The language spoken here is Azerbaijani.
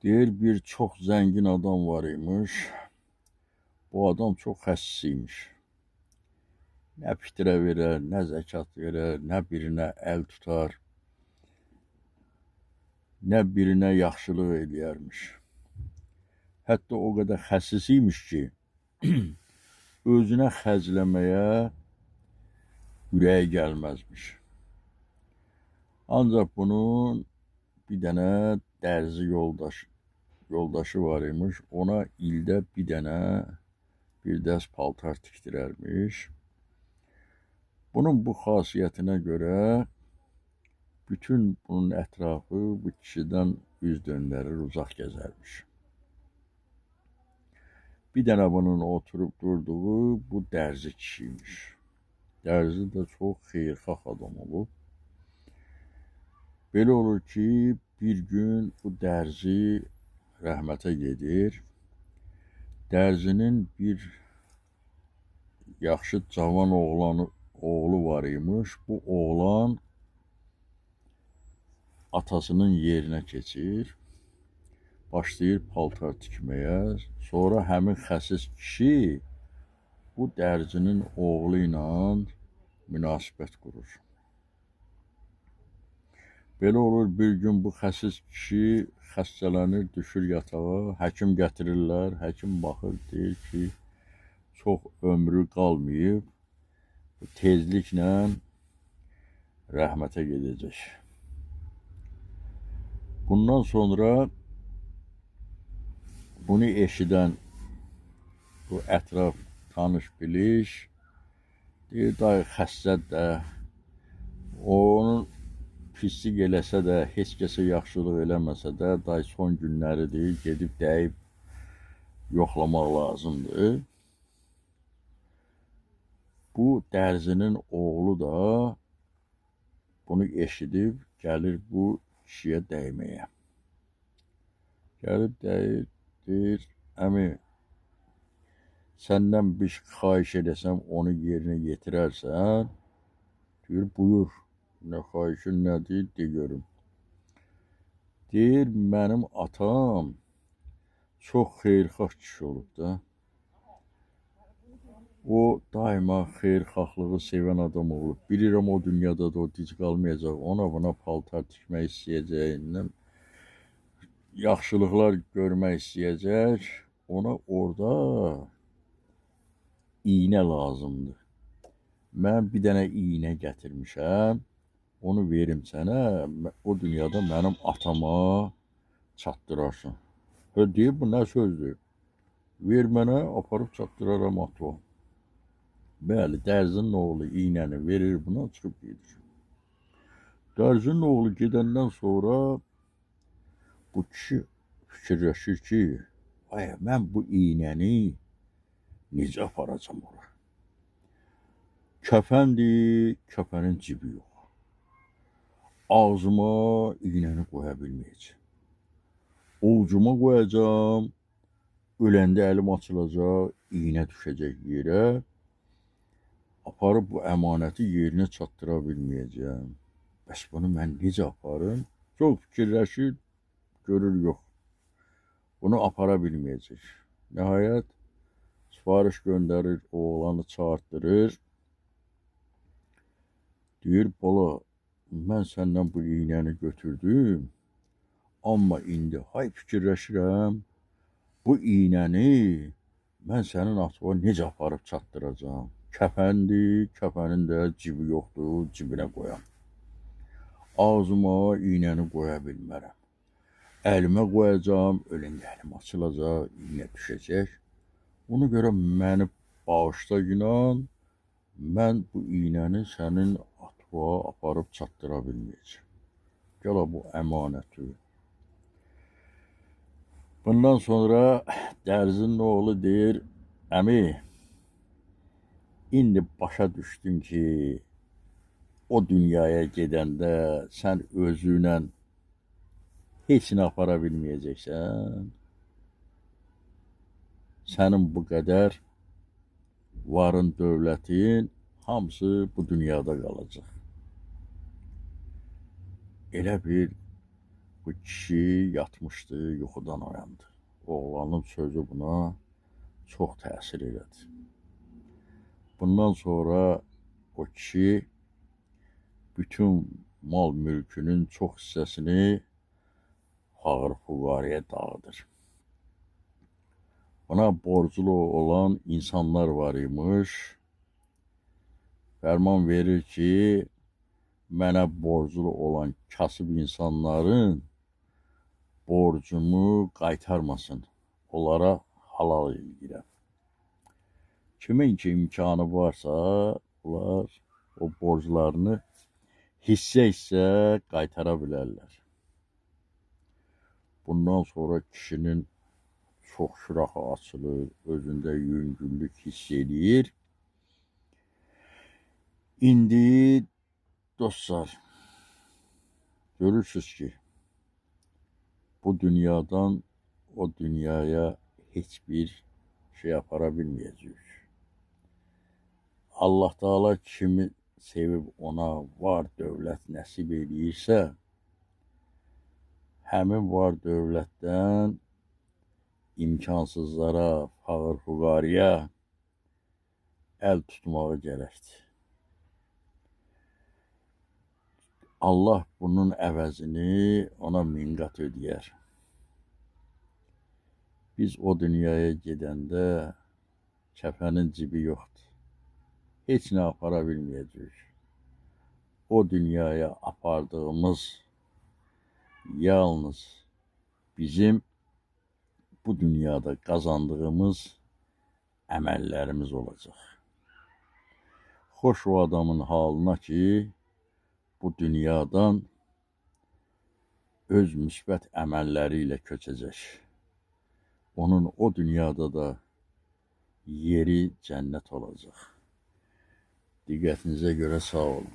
Deyir bir çox zəngin adam var imiş. Bu adam çox xəsis imiş. Nə fitrə verər, nə zəkat verər, nə birinə əl tutar, nə birinə yaxşılıq eləyərmiş. Hətta o qədər xəsis imiş ki, özünə xərcləməyə ürəyi gəlməzmiş. Ancaq bunun bir dənə dərzi yoldaşı var imiş. Ona ildə bir dəst paltar tikdirərmiş. Bunun bu xasiyyətinə görə bütün bunun ətrafı bu kişidən üz döndərir, uzaq gəzərmiş. Bir dənə bunun oturub durduğu bu dərzi kişiymiş. Dərzi də çox xeyirxah adam olub. Belə olur ki, bir gün bu dərzi rəhmətə gedir. Dərzinin bir yaxşı cavan oğlu var imiş. Bu oğlan atasının yerinə keçir. Başlayır paltar tikməyə. Sonra həmin xəsis kişi bu dərzinin oğlu ilə münasibət qurur. Belə olur, bir gün bu xəsis kişi xəstələnir, düşür yatağa. Həkim gətirirlər, həkim baxır, deyir ki, çox ömrü qalmayıb, tezliklə rəhmətə gedəcək. Bundan sonra bunu eşidən bu ətraf tanış biliş, deyir, dayı xəstədir də, onun pislik eləsə də, heç kəsə yaxşılıq eləməsə də, day son günləridir, gedib dəyib yoxlamaq lazımdır. Bu dərzinin oğlu da bunu eşidib, gəlir bu kişiyə dəyməyə. Gəlib dəyir, deyir, əmi, səndən bir xahiş edəsəm, onu yerinə yetirərsən, deyir, buyur. Nə xahişin nədir, de görüm. Deyir, mənim atam çox xeyirxah kişi olub da. O daima xeyirxahlığı sevən adam olub. Bilirəm o dünyada da o dic qalmayacaq. Ona buna paltar tikmək istəyəcəyindən, yaxşılıqlar görmək istəyəcək. Ona orada iynə lazımdır. Mən bir dənə iynə gətirmişəm. Onu verim sənə, o dünyada mənim atama çatdırarsan. Deyir, bu nə sözdür? Ver mənə, aparıb çatdıraram atama. Bəli, dərzinin oğlu iynəni verir buna, çıxıb gedir. Dərzinin oğlu gedəndən sonra bu kişi fikirləşir ki, mən bu iynəni necə aparacam ora? Kəfəndir, kəfənin cibi yox. Ağzıma iynəni qoya bilməyəcəm. Ovucuma qoyacam, öləndə əlim açılacaq, iynə düşəcək yerə. Aparıb bu əmanəti yerinə çatdıra bilməyəcəm. Bəs bunu mən necə aparım? Çox fikirləşir, görür yox. Bunu apara bilməyəcək. Nəhayət, sifariş göndərir, oğlanı çağırtdırır. Deyir, bala, mən səndən bu iynəni götürdüm, amma indi fikirləşirəm, bu iynəni mən sənin atına necə aparıb çatdıracam? Kəfəndir, kəfənin də cibi yoxdur, cibinə qoyam. Ağzıma iynəni qoya bilmərəm. Əlimə qoyacam, öləndə əlim açılacaq, iynə düşəcək. Ona görə məni bağışla günah, mən bu iynəni sənin aparıb çatdıra bilməyəcəm. Gəl bu əmanəti. Bundan sonra dərzinin oğlu deyir, əmi, indi başa düşdüm ki, o dünyaya gedəndə sən özünlə heç nə apara bilməyəcəksən. Sənin bu qədər varın, dövlətin hamısı bu dünyada qalacaq. Elə bir Bu kişi yatmışdı, yuxudan oyandı. Oğlanın sözü buna çox təsir elədi. Bundan sonra o kişi bütün mal mülkünün çox hissəsini fağır-füqaraya dağıdır. Buna borclu olan insanlar var imiş. Fərman verir ki, mənə borclu olan kasıb insanların borcumu qaytarmasın. Onlara halal eləyirəm. Kimin ki imkanı varsa, onlar o borclarını hissə-hissə qaytara bilərlər. Bundan sonra kişinin çox şuraxı açılır, özündə yüngüllük hiss edir. İndi dostlar, görürsünüz ki, bu dünyadan o dünyaya heç bir şey apara bilməyəcəyik. Allah Teala kimi sevib ona var dövlət nəsib edirsə, həmin var dövlətdən imkansızlara, fağır-füqarıya əl tutmağı gərəkdir. Allah bunun əvəzini ona min qat ödəyər. Biz o dünyaya gedəndə kəfənin cibi yoxdur. Heç nə apara bilməyəcəyik. O dünyaya apardığımız yalnız bizim bu dünyada qazandığımız əməllərimiz olacaq. Xoş o adamın halına ki, bu dünyadan öz müsbət əməlləri ilə köçəcək. Onun o dünyada da yeri cənnət olacaq. Diqqətinizə görə sağ olun.